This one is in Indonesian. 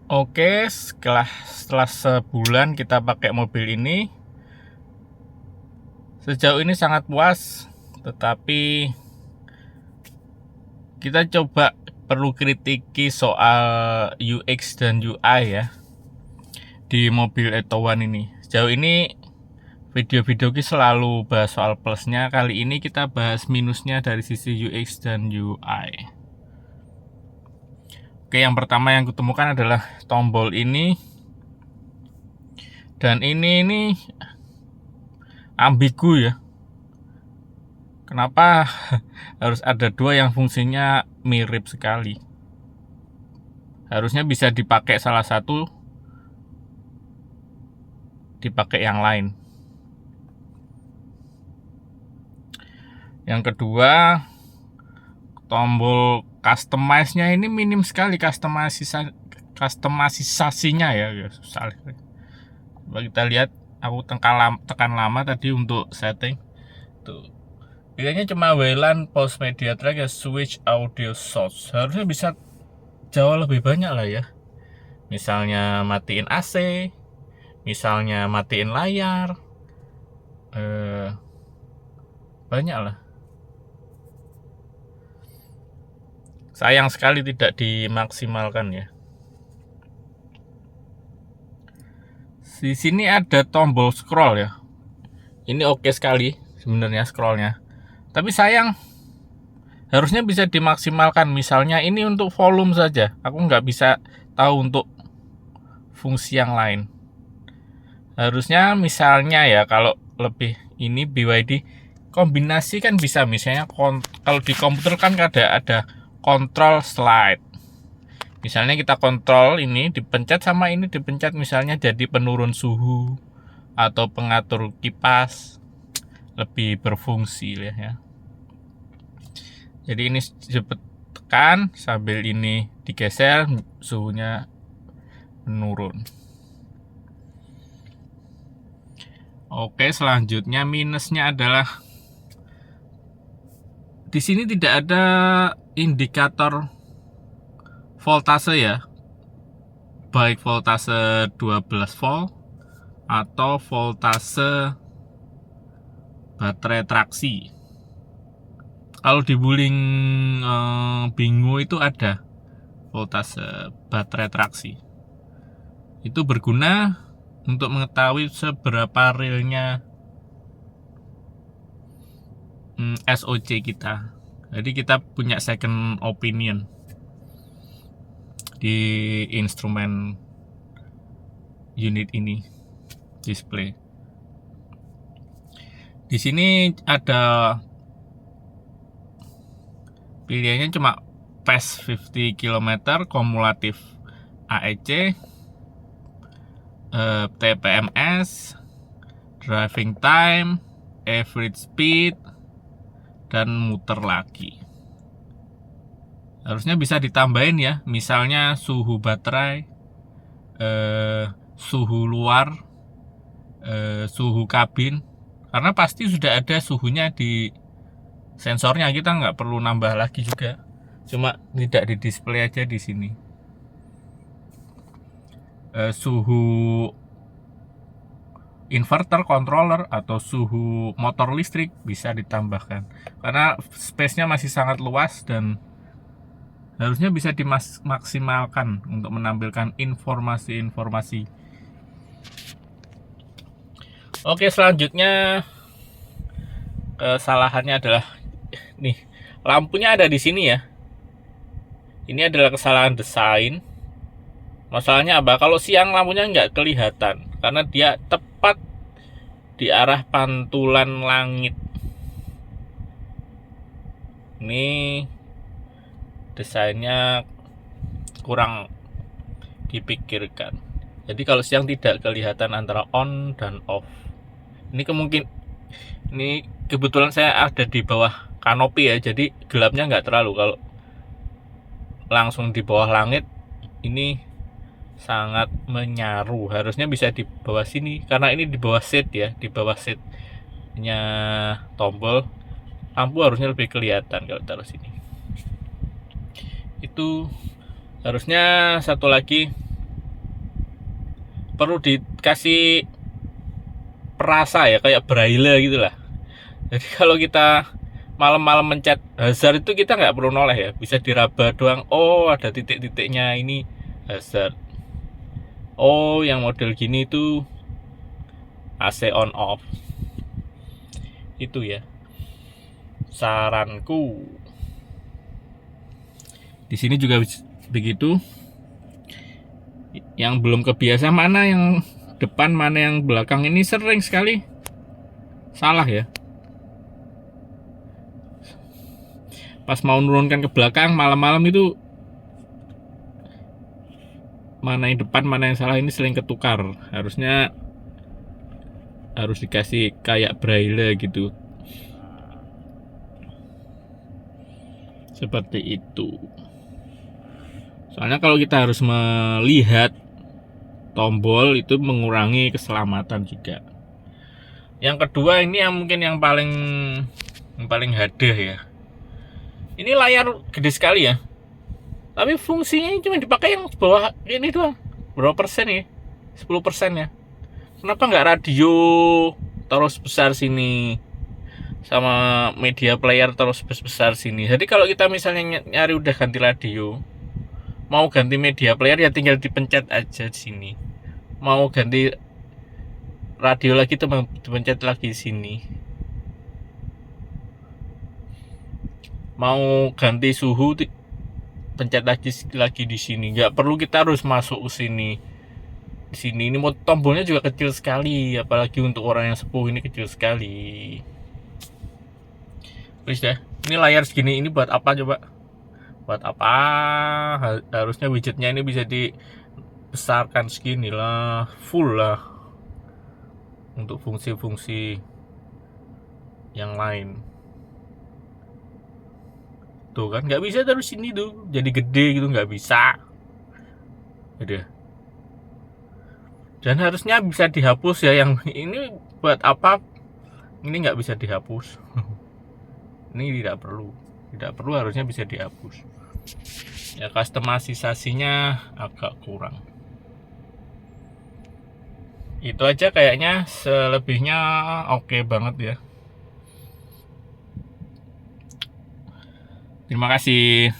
Oke, setelah sebulan kita pakai mobil ini, sejauh ini sangat puas, tetapi kita coba perlu kritiki soal UX dan UI ya di mobil Etowan ini. Sejauh ini video-video kita selalu bahas soal plusnya, kali ini kita bahas minusnya dari sisi UX dan UI. Oke, yang pertama yang kutemukan adalah tombol ini, dan ini ambigu ya. Kenapa harus ada dua yang fungsinya mirip sekali? Harusnya bisa dipakai salah satu, dipakai yang lain. Yang kedua, tombol customize-nya ini minim sekali customisasinya ya, susah. Coba kita lihat, aku tekan lama tadi untuk setting. Tuh. Pilihannya cuma WLAN, pause media track ya, switch audio source. Harusnya bisa jauh lebih banyak lah ya. Misalnya matiin AC, misalnya matiin layar, banyak lah. Sayang sekali tidak dimaksimalkan ya. Di sini ada tombol scroll ya. Ini oke sekali sebenarnya scrollnya. Tapi sayang, harusnya bisa dimaksimalkan. Misalnya ini untuk volume saja. Aku nggak bisa tahu untuk fungsi yang lain. Harusnya misalnya ya, kalau lebih ini BYD kombinasi kan bisa. Misalnya kalau di komputer kan ada control slide. Misalnya kita kontrol ini dipencet sama ini dipencet, misalnya jadi penurun suhu atau pengatur kipas, lebih berfungsi ya. Jadi ini cepet tekan sambil ini digeser, suhunya menurun. Oke, selanjutnya minusnya adalah di sini tidak ada indikator voltase ya, baik voltase 12 volt atau voltase baterai traksi. Kalau di Wuling Bingo itu ada voltase baterai traksi. Itu berguna untuk mengetahui seberapa realnya SOC kita. Jadi kita punya second opinion di instrumen unit ini, display. Di sini ada pilihannya cuma fast 50 km, kumulatif AEC, TPMS, driving time, average speed, dan muter lagi. Harusnya bisa ditambahin ya, misalnya suhu baterai, suhu luar, suhu kabin, karena pasti sudah ada suhunya di sensornya, kita nggak perlu nambah lagi juga, cuma tidak di display aja di sini. Suhu inverter, controller, atau suhu motor listrik bisa ditambahkan, karena space-nya masih sangat luas dan harusnya bisa dimaksimalkan untuk menampilkan informasi-informasi. Oke, selanjutnya kesalahannya adalah nih, lampunya ada di sini ya. Ini adalah kesalahan desain. Masalahnya apa? Kalau siang lampunya nggak kelihatan karena dia tepat di arah pantulan langit. Ini desainnya kurang dipikirkan. Jadi kalau siang tidak kelihatan antara on dan off. Ini kebetulan saya ada di bawah kanopi ya, jadi gelapnya nggak terlalu. Kalau langsung di bawah langit ini sangat menyaru. Harusnya bisa di bawah sini karena ini di bawah seat ya, di bawah seatnya tombol. Lampu harusnya lebih kelihatan kalau taruh sini. Itu harusnya. Satu lagi, perlu dikasih perasa ya, kayak braille gitu lah. Jadi kalau kita malam-malam mencet hazard itu kita nggak perlu noleh ya, bisa diraba doang. Oh, ada titik-titiknya, ini hazard. Oh, yang model gini itu AC on off. Itu ya saranku. Di sini juga begitu. Yang belum kebiasa mana yang depan mana yang belakang, ini sering sekali salah ya. Pas mau nurunkan ke belakang malam-malam itu mana yang depan mana yang salah, ini sering ketukar. Harusnya harus dikasih kayak braille gitu, seperti itu. Soalnya kalau kita harus melihat tombol itu mengurangi keselamatan juga. Yang kedua ini yang mungkin yang paling hadah ya. Ini layar gede sekali ya, tapi fungsinya cuma dipakai yang bawah ini doang. Berapa persen ya? 10% ya. Kenapa nggak radio terus besar sini, sama media player terus besar sini? Jadi kalau kita misalnya nyari udah ganti radio, mau ganti media player ya tinggal dipencet aja di sini. Mau ganti radio lagi tuh dipencet lagi di sini. Mau ganti suhu pencet lagi di sini. Nggak perlu kita harus masuk ke sini. Di sini ini tombolnya juga kecil sekali, apalagi untuk orang yang sepuh ini kecil sekali. Terus ya, ini layar segini ini buat apa coba? Buat apa? Harusnya widgetnya ini bisa dibesarkan segini lah, full lah, untuk fungsi-fungsi yang lain. Tuh kan nggak bisa terus sini tuh jadi gede gitu, nggak bisa. Udah. Dan harusnya bisa dihapus ya, yang ini buat apa? Ini nggak bisa dihapus. Ini tidak perlu, harusnya bisa dihapus. Ya customisasinya agak kurang. Itu aja kayaknya, selebihnya oke banget ya. Terima kasih.